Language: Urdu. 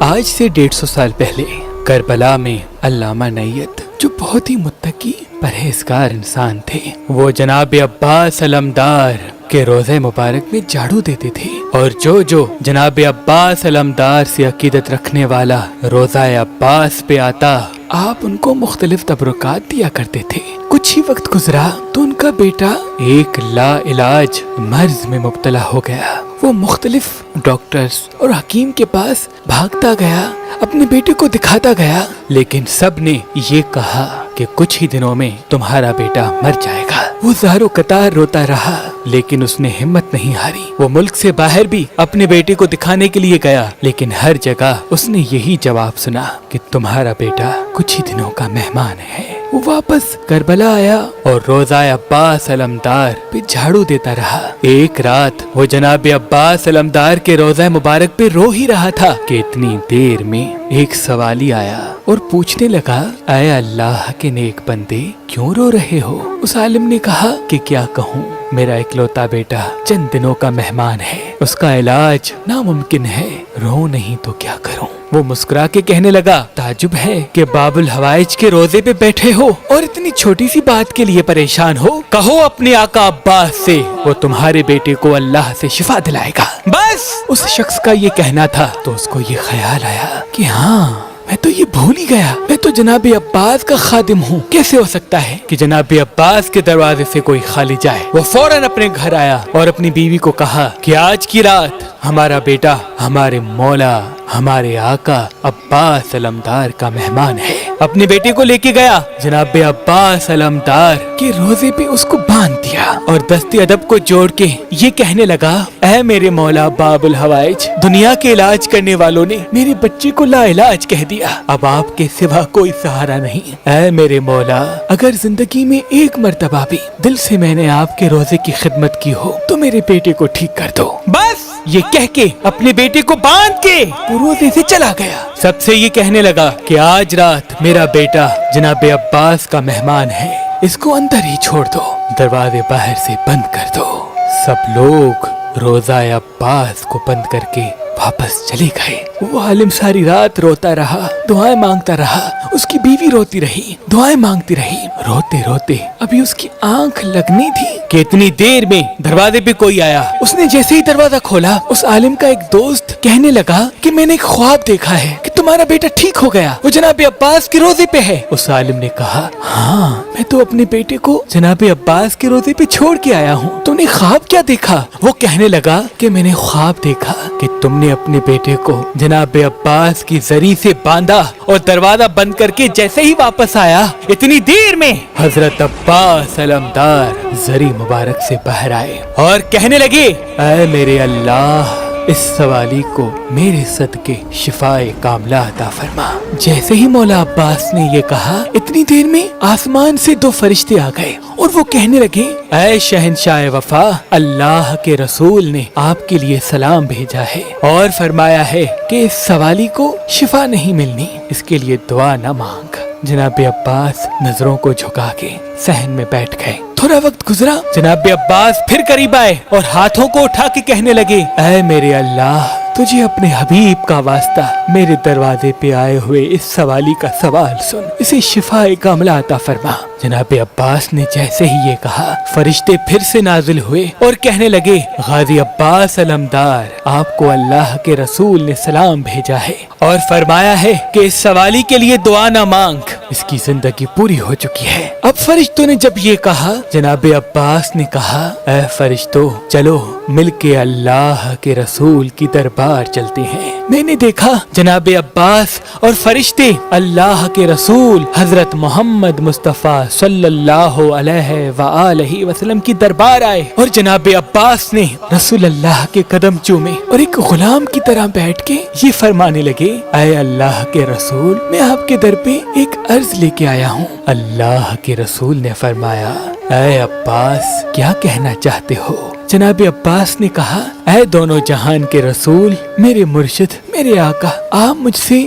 آج سے 150 سال پہلے کربلا میں علامہ نیت جو بہت ہی متقی پرہیزگار انسان تھے، وہ جناب عباس علمدار کے روزے مبارک میں جھاڑو دیتے تھے، اور جو جناب عباس علمدار سے عقیدت رکھنے والا روزہ عباس پہ آتا، آپ ان کو مختلف تبرکات دیا کرتے تھے۔ کچھ ہی وقت گزرا تو ان کا بیٹا ایک لا علاج مرض میں مبتلا ہو گیا۔ وہ مختلف ڈاکٹرز اور حکیم کے پاس بھاگتا گیا، اپنے بیٹے کو دکھاتا گیا، لیکن سب نے یہ کہا کہ کچھ ہی دنوں میں تمہارا بیٹا مر جائے گا۔ وہ زار و قطار روتا رہا، لیکن اس نے ہمت نہیں ہاری۔ وہ ملک سے باہر بھی اپنے بیٹے کو دکھانے کے لیے گیا، لیکن ہر جگہ اس نے یہی جواب سنا کہ تمہارا بیٹا کچھ ہی دنوں کا مہمان ہے۔ وہ واپس کربلا آیا اور روزہ عباس علمدار پہ جھاڑو دیتا رہا۔ ایک رات وہ جناب عباس علمدار کے روزہ مبارک پہ رو ہی رہا تھا کہ اتنی دیر میں ایک سوالی آیا اور پوچھنے لگا، اے اللہ کے نیک بندے، کیوں رو رہے ہو؟ اس عالم نے کہا کہ کیا کہوں، میرا اکلوتا بیٹا چند دنوں کا مہمان ہے، اس کا علاج ناممکن ہے، رو نہیں تو کیا کروں؟ وہ مسکرا کے کہنے لگا، تعجب ہے کہ باب الحوائج کے روزے پہ بیٹھے ہو اور اتنی چھوٹی سی بات کے لیے پریشان ہو۔ کہو اپنے آقا عباس سے، وہ تمہارے بیٹے کو اللہ سے شفا دلائے گا۔ بس اس شخص کا یہ کہنا تھا تو اس کو یہ خیال آیا کہ ہاں، میں تو یہ بھول ہی گیا، میں تو جناب عباس کا خادم ہوں، کیسے ہو سکتا ہے کہ جناب عباس کے دروازے سے کوئی خالی جائے؟ وہ فوراً اپنے گھر آیا اور اپنی بیوی کو کہا کہ آج کی رات ہمارا بیٹا ہمارے مولا، ہمارے آقا عباس علمدار کا مہمان ہے۔ اپنے بیٹے کو لے کے گیا، جناب عباس علمدار کے روزے پہ اس کو باندھ دیا اور دست ادب کو جوڑ کے یہ کہنے لگا، اے میرے مولا باب الحوائج، دنیا کے علاج کرنے والوں نے میرے بچے کو لا علاج کہہ دیا، اب آپ کے سوا کوئی سہارا نہیں۔ اے میرے مولا، اگر زندگی میں ایک مرتبہ بھی دل سے میں نے آپ کے روزے کی خدمت کی ہو تو میرے بیٹے کو ٹھیک کر دو۔ بس یہ کہہ کے اپنے بیٹے کو باندھ کے وہ روزے سے چلا گیا۔ سب سے یہ کہنے لگا کہ آج رات میرا بیٹا جناب عباس کا مہمان ہے، اس کو اندر ہی چھوڑ دو، دروازے باہر سے بند کر دو۔ سب لوگ روزہ عباس کو بند کر کے واپس چلے گئے۔ وہ عالم ساری رات روتا رہا، دعائیں مانگتا رہا، اس کی بیوی روتی رہی، دعائیں مانگتی رہی۔ روتے روتے ابھی اس کی آنکھ لگنی تھی کہ اتنی دیر میں دروازے پہ کوئی آیا۔ اس نے جیسے ہی دروازہ کھولا، اس عالم کا ایک دوست کہنے لگا کہ میں نے ایک خواب دیکھا ہے کہ تمہارا بیٹا ٹھیک ہو گیا، وہ جناب عباس کے روزے پہ ہے۔ اس عالم نے کہا، ہاں، میں تو اپنے بیٹے کو جناب عباس کے روزے پہ چھوڑ کے آیا ہوں، تم نے خواب کیا دیکھا؟ وہ کہنے لگا کہ میں نے خواب دیکھا کہ تم نے اپنے بیٹے کو جناب عباس کی زری سے باندھا اور دروازہ بند کر کے جیسے ہی واپس آیا، اتنی دیر میں حضرت عباس علمدار زری مبارک سے باہر آئے اور کہنے لگے، اے میرے اللہ، اس سوالی کو میرے صدقے شفائے کاملہ عطا فرما۔ جیسے ہی مولا عباس نے یہ کہا، اتنی دیر میں آسمان سے 2 فرشتے آ گئے اور وہ کہنے لگے، اے شہنشاہ وفا، اللہ کے رسول نے آپ کے لیے سلام بھیجا ہے اور فرمایا ہے کہ اس سوالی کو شفا نہیں ملنی، اس کے لیے دعا نہ مانگ۔ جناب عباس نظروں کو جھکا کے صحن میں بیٹھ گئے۔ تھوڑا وقت گزرا، جناب عباس پھر قریب آئے اور ہاتھوں کو اٹھا کے کہنے لگے، اے میرے اللہ، تجھے اپنے حبیب کا واسطہ میرے دروازے پہ آئے ہوئے اس سوالی کا سوال سن، اسے شفا کاملہ عطا فرما۔ جناب عباس نے جیسے ہی یہ کہا، فرشتے پھر سے نازل ہوئے اور کہنے لگے، غازی عباس علمدار، آپ کو اللہ کے رسول نے سلام بھیجا ہے اور فرمایا ہے کہ اس سوالی کے لیے دعا نہ مانگ، اس کی زندگی پوری ہو چکی ہے۔ اب فرشتوں نے جب یہ کہا، جناب عباس نے کہا، اے فرشتوں، چلو مل کے اللہ کے رسول کی دربار چلتے ہیں۔ میں نے دیکھا جناب عباس اور فرشتے اللہ کے رسول حضرت محمد مصطفیٰ صلی اللہ علیہ وآلہ وسلم کی دربار آئے اور جناب عباس نے رسول اللہ کے قدم چومے اور ایک غلام کی طرح بیٹھ کے یہ فرمانے لگے، اے اللہ کے رسول، میں آپ کے در پہ ایک عرض لے کے آیا ہوں۔ اللہ کے رسول نے فرمایا، اے عباس، کیا کہنا چاہتے ہو؟ جناب عباس نے کہا، اے دونوں جہان کے رسول، میرے مرشد، میرے آقا، آپ مجھ سے